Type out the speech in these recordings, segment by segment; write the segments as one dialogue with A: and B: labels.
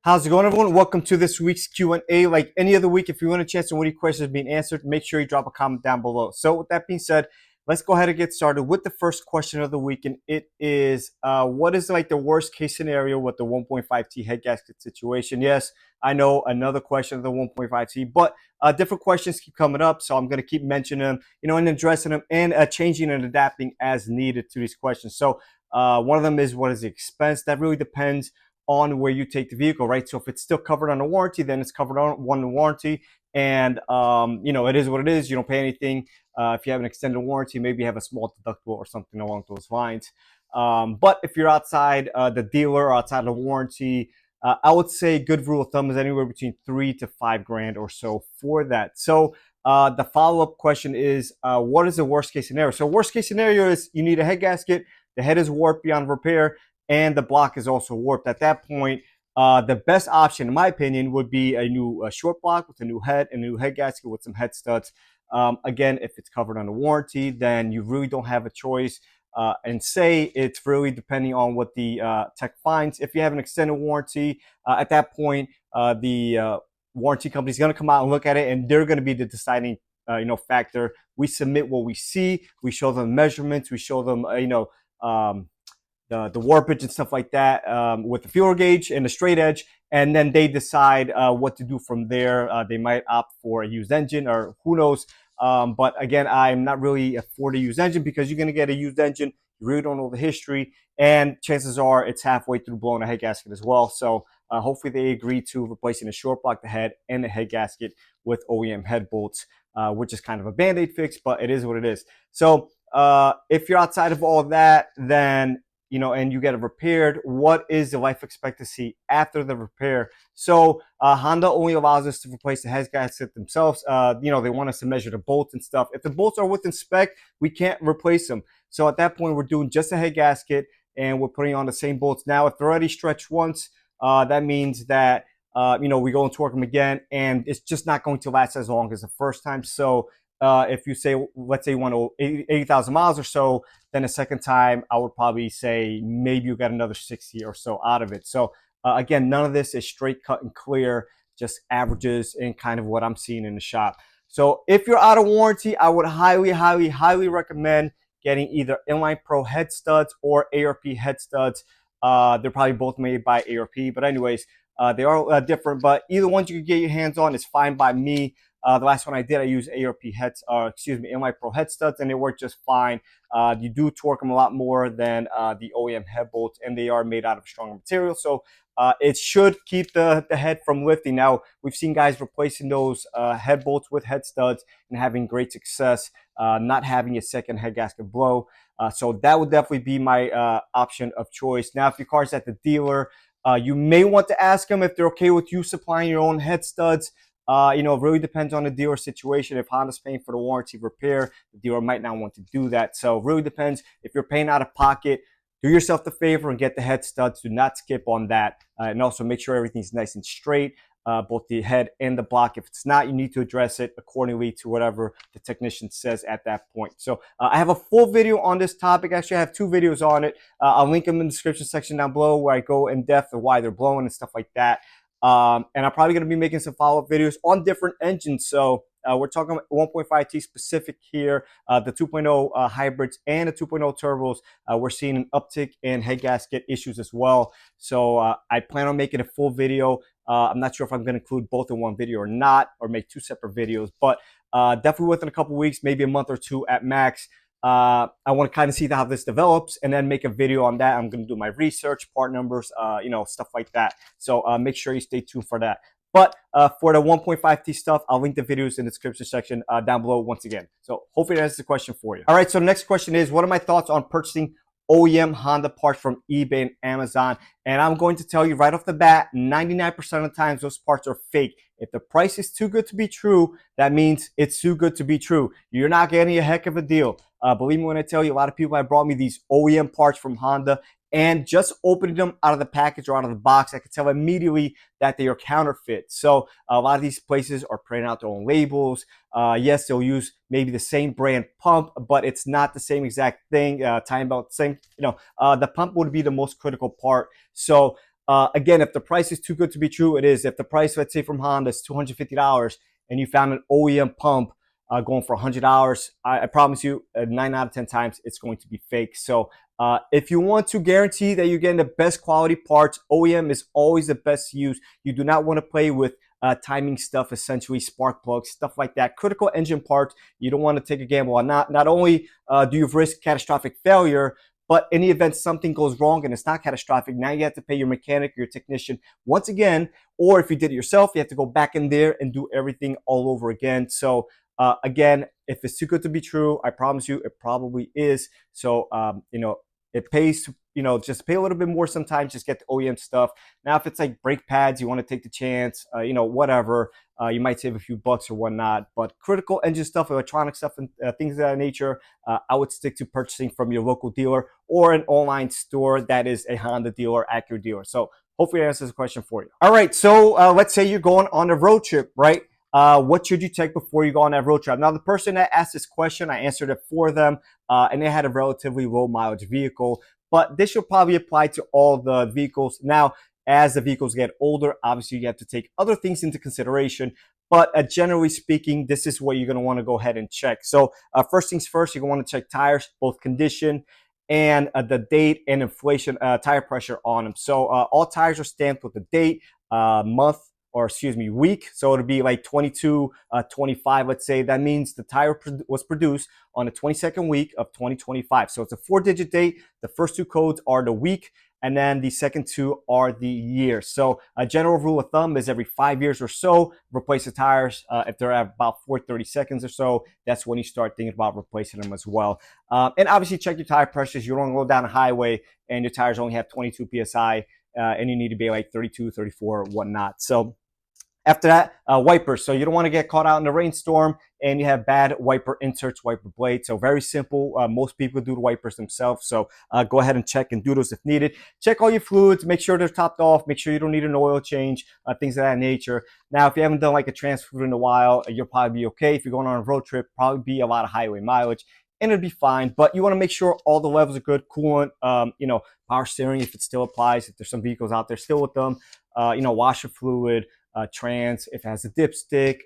A: How's it going, everyone? Welcome to this week's Q&A. Like any other week, if you want a chance on what your questions being answered, make sure you drop a comment down below. So with that being said, let's go ahead and get started with the first question of the week. And it is, what is like the worst case scenario with the 1.5T head gasket situation? Yes, I know another question of the 1.5T, but different questions keep coming up. So I'm going to keep mentioning them, and addressing them and changing and adapting as needed to these questions. So one of them is, what is the expense? That really depends on where you take the vehicle, right? So if it's still covered on a warranty, then it's covered on one warranty. And, it is what it is. You don't pay anything. If you have an extended warranty, maybe you have a small deductible or something along those lines. But if you're outside the dealer or outside the warranty, I would say good rule of thumb is anywhere between $3,000 to $5,000 or so for that. So the follow-up question is, what is the worst case scenario? So worst case scenario is you need a head gasket, the head is warped beyond repair, and the block is also warped. At that point, the best option, in my opinion, would be a new short block with a new head and a new head gasket with some head studs. Again, if it's covered under warranty, then you really don't have a choice. And say it's really depending on what the tech finds. If you have an extended warranty, at that point, the warranty company is going to come out and look at it, and they're going to be the deciding factor. We submit what we see. We show them measurements. We show them, the warpage and stuff like that with the fuel gauge and the straight edge, and then they decide what to do from there. They might opt for a used engine, or who knows. But again, I'm not really for the used engine, because you're going to get a used engine. You really don't know the history, and chances are it's halfway through blowing a head gasket as well. So hopefully they agree to replacing the short block, the head, and the head gasket with OEM head bolts, which is kind of a band-aid fix, but it is what it is. So if you're outside of all that, then and you get it repaired, what is the life expectancy after the repair? So Honda only allows us to replace the head gasket themselves. They want us to measure the bolts and stuff. If the bolts are within spec, we can't replace them. So at that point, we're doing just a head gasket, and we're putting on the same bolts. Now, if they're already stretched once, that means that we go and torque them again, and it's just not going to last as long as the first time. So if you say, let's say you want 80,000 miles or so, then the second time I would probably say maybe you got another 60 or so out of it. So again, none of this is straight cut and clear, just averages and kind of what I'm seeing in the shop. So if you're out of warranty, I would highly, highly, highly recommend getting either Inline Pro head studs or ARP head studs. They're probably both made by ARP, but anyways, they are different, but either one you can get your hands on is fine by me. The last one I did, I used ARP heads, Inline Pro head studs, and they work just fine. You do torque them a lot more than the OEM head bolts, and they are made out of stronger material. So it should keep the head from lifting. Now, we've seen guys replacing those head bolts with head studs and having great success, not having a second head gasket blow. So that would definitely be my option of choice. Now, if your car's at the dealer, you may want to ask them if they're okay with you supplying your own head studs. It really depends on the dealer situation. If Honda's paying for the warranty repair, the dealer might not want to do that. So it really depends. If you're paying out of pocket, do yourself the favor and get the head studs. Do not skip on that. And also make sure everything's nice and straight, both the head and the block. If it's not, you need to address it accordingly to whatever the technician says at that point. So I have a full video on this topic. Actually, I have two videos on it. I'll link them in the description section down below, where I go in depth of why they're blowing and stuff like that. And I'm probably going to be making some follow-up videos on different engines. So we're talking about 1.5T specific here, the 2.0 hybrids and the 2.0 turbos. We're seeing an uptick in head gasket issues as well. So I plan on making a full video. I'm not sure if I'm going to include both in one video or not, or make two separate videos, but definitely within a couple weeks, maybe a month or two at max. I want to kind of see how this develops and then make a video on that. I'm going to do my research, part numbers, stuff like that. So make sure you stay tuned for that. But for the 1.5T stuff, I'll link the videos in the description section down below once again. So hopefully that's the question for you. All right, so the next question is, what are my thoughts on purchasing OEM Honda parts from eBay and Amazon? And I'm going to tell you right off the bat, 99% of the times those parts are fake. If the price is too good to be true, that means it's too good to be true. You're not getting a heck of a deal. Believe me when I tell you, a lot of people have brought me these OEM parts from Honda, and just opening them out of the package or out of the box, I could tell immediately that they are counterfeit. So a lot of these places are printing out their own labels. Yes, they'll use maybe the same brand pump, but it's not the same exact thing. Time belt, same, the pump would be the most critical part. So Again, if the price is too good to be true, it is. If the price, let's say from Honda, is $250 and you found an OEM pump going for $100, I promise you, 9 out of 10 times, it's going to be fake. So if you want to guarantee that you're getting the best quality parts, OEM is always the best use. You do not want to play with timing stuff, essentially spark plugs, stuff like that. Critical engine parts, you don't want to take a gamble on. Not only do you risk catastrophic failure, but in the event something goes wrong and it's not catastrophic, now you have to pay your mechanic or your technician once again. Or if you did it yourself, you have to go back in there and do everything all over again. So again, if it's too good to be true, I promise you it probably is. So, it pays to, just pay a little bit more sometimes, just get the OEM stuff. Now, if it's like brake pads, you want to take the chance, whatever, you might save a few bucks or whatnot. But critical engine stuff, electronic stuff, and things of that nature, I would stick to purchasing from your local dealer or an online store that is a Honda dealer, Acura dealer. So hopefully that answers the question for you. All right, so let's say you're going on a road trip, right? What should you check before you go on that road trip? Now, the person that asked this question, I answered it for them, and they had a relatively low mileage vehicle, but this should probably apply to all the vehicles. Now, as the vehicles get older, obviously you have to take other things into consideration, but generally speaking, this is what you're going to want to go ahead and check. So first things first, you're going to want to check tires, both condition and the date and inflation, tire pressure on them. So all tires are stamped with the date, month, or excuse me, week. So it'll be like 22, 25, let's say. That means the tire was produced on the 22nd week of 2025. So it's a 4-digit date. The first two codes are the week, and then the second two are the year. So a general rule of thumb is every 5 years or so, replace the tires. If they're at about 430 seconds or so, that's when you start thinking about replacing them as well. And obviously check your tire pressures. You don't go down a highway and your tires only have 22 PSI, and you need to be like 32, 34, whatnot. So after that, wipers. So you don't want to get caught out in the rainstorm and you have bad wiper inserts, wiper blades. So very simple. Most people do the wipers themselves. So go ahead and check and do those if needed. Check all your fluids. Make sure they're topped off. Make sure you don't need an oil change, things of that nature. Now, if you haven't done like a transfer in a while, you'll probably be okay. If you're going on a road trip, probably be a lot of highway mileage, and it'll be fine. But you want to make sure all the levels are good. Coolant, power steering if it still applies. If there's some vehicles out there still with them, washer fluid, trans, if it has a dipstick,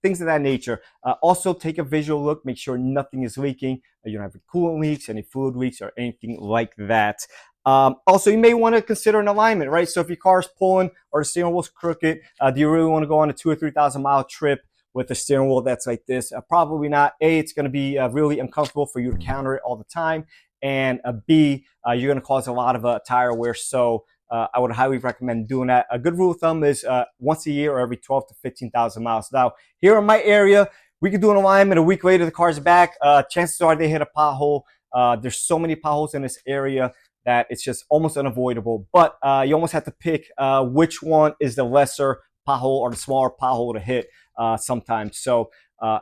A: things of that nature. Also, take a visual look, make sure nothing is leaking. You don't have any coolant leaks, any fluid leaks, or anything like that. Also, you may want to consider an alignment, right? So if your car is pulling or the steering wheel's crooked, do you really want to go on a 2,000 or 3,000 mile trip with a steering wheel that's like this? Probably not. A, it's going to be really uncomfortable for you to counter it all the time. And B, you're going to cause a lot of tire wear. So I would highly recommend doing that. A good rule of thumb is once a year or every 12 to 15,000 miles. Now, here in my area, we could do an alignment. A week later, the car's back. Chances are they hit a pothole. There's so many potholes in this area that it's just almost unavoidable. But you almost have to pick which one is the lesser pothole or the smaller pothole to hit sometimes. So,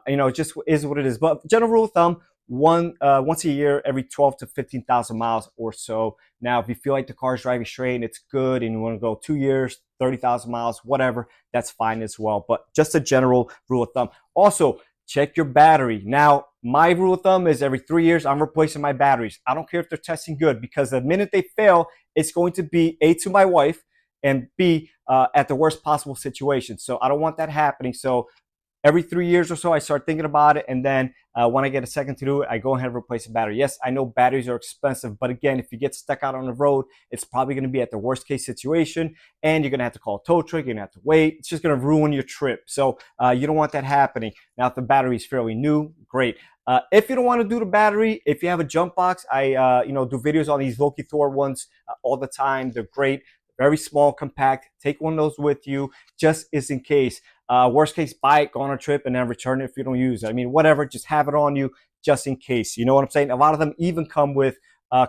A: it just is what it is. But general rule of thumb, once a year, every 12 to 15,000 miles or so. Now, if you feel like the car is driving straight and it's good and you want to go 2 years, 30,000 miles, whatever, that's fine as well. But just a general rule of thumb. Also, check your battery. Now, my rule of thumb is every 3 years, I'm replacing my batteries. I don't care if they're testing good, because the minute they fail, it's going to be A, to my wife, and B, at the worst possible situation. So I don't want that happening. So every 3 years or so, I start thinking about it. And then when I get a second to do it, I go ahead and replace a battery. Yes, I know batteries are expensive, but again, if you get stuck out on the road, it's probably going to be at the worst case situation, and you're going to have to call a tow truck. You're going to have to wait. It's just going to ruin your trip. So you don't want that happening. Now, if the battery is fairly new, great. If you don't want to do the battery, if you have a jump box, I do videos on these Loki Thor ones all the time. They're great. Very small, compact. Take one of those with you just as in case. Worst case, buy it, go on a trip, and then return it if you don't use it. I mean, whatever, just have it on you just in case. You know what I'm saying? A lot of them even come with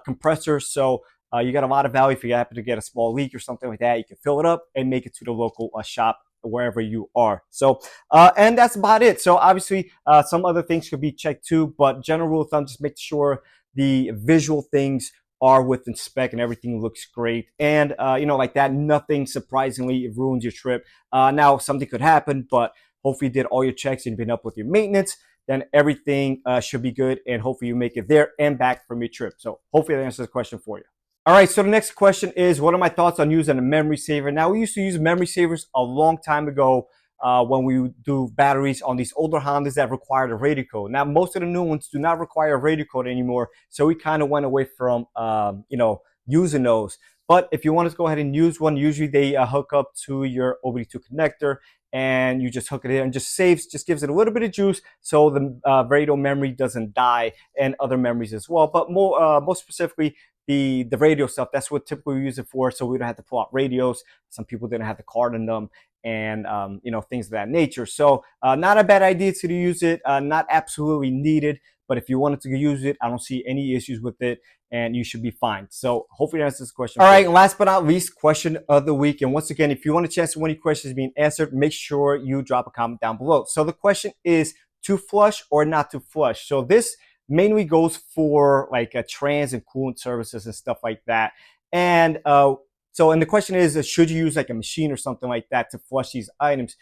A: compressors, so you got a lot of value. If you happen to get a small leak or something like that, you can fill it up and make it to the local shop wherever you are. So, and that's about it. So obviously, some other things could be checked too, but general rule of thumb, just make sure the visual things are within spec and everything looks great. And, like that, nothing surprisingly ruins your trip. Now, something could happen, but hopefully you did all your checks and you've been up with your maintenance. Then everything should be good, and hopefully you make it there and back from your trip. So hopefully that answers the question for you. All right, so the next question is, what are my thoughts on using a memory saver? Now, we used to use memory savers a long time ago when we would do batteries on these older Hondas that required a radio code. Now, most of the new ones do not require a radio code anymore, so we kind of went away from, using those. But if you want to go ahead and use one, usually they hook up to your OBD2 connector, and you just hook it in and just saves, just gives it a little bit of juice so the radio memory doesn't die, and other memories as well. But most specifically, the radio stuff, that's what typically we use it for, so we don't have to pull out radios. Some people didn't have the card in them, and things of that nature. So not a bad idea to use it, not absolutely needed, but if you wanted to use it, I don't see any issues with it, and you should be fine. So hopefully that answers this question. All right, and last but not least, question of the week. And once again, if you want a chance to win any questions being answered, make sure you drop a comment down below. So the question is, to flush or not to flush? So this mainly goes for like trans and coolant services and stuff like that. And and the question is, should you use like a machine or something like that to flush these items?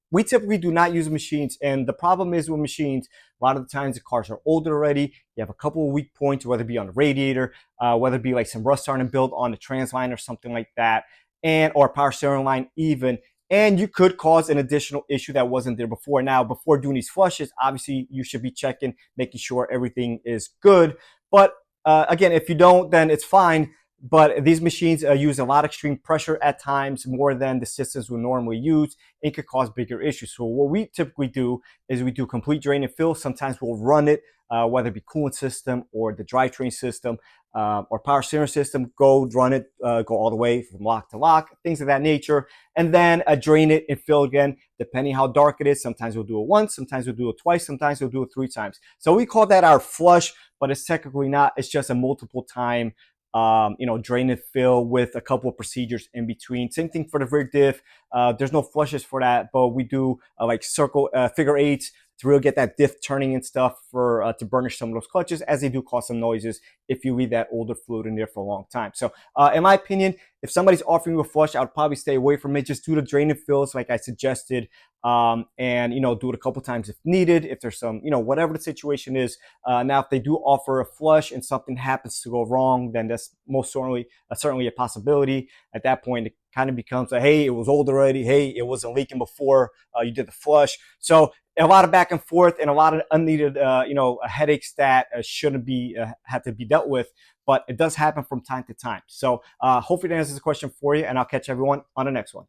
A: We typically do not use machines, and the problem is with machines, a lot of the times the cars are older already. You have a couple of weak points, whether it be on the radiator, whether it be like some rust starting to build on the trans line or something like that, and or power steering line even. And you could cause an additional issue that wasn't there before. Now, before doing these flushes, obviously you should be checking, making sure everything is good. But again, if you don't, then it's fine. But these machines use a lot of extreme pressure at times, more than the systems would normally use. It could cause bigger issues. So what we typically do is we do complete drain and fill. Sometimes we'll run it, whether it be coolant system or the drivetrain system or power steering system, go run it, go all the way from lock to lock, things of that nature, and then drain it and fill again, depending how dark it is. Sometimes we'll do it once, sometimes we'll do it twice, sometimes we'll do it 3 times. So we call that our flush, but it's technically not. It's just a multiple time drain and fill with a couple of procedures in between. Same thing for the rear diff. There's no flushes for that, but we do like circle figure eights to really get that diff turning and stuff for to burnish some of those clutches, as they do cause some noises if you leave that older fluid in there for a long time. So in my opinion, if somebody's offering you a flush, I would probably stay away from it. Just do the drain and fills like I suggested, and do it a couple times if needed, if there's some, whatever the situation is. Now, if they do offer a flush and something happens to go wrong, then that's most certainly a possibility. At that point, it kind of becomes a, hey, it was old already. Hey, it wasn't leaking before you did the flush. So a lot of back and forth and a lot of unneeded, headaches that shouldn't be have to be dealt with. But it does happen from time to time. So hopefully that answers the question for you, and I'll catch everyone on the next one.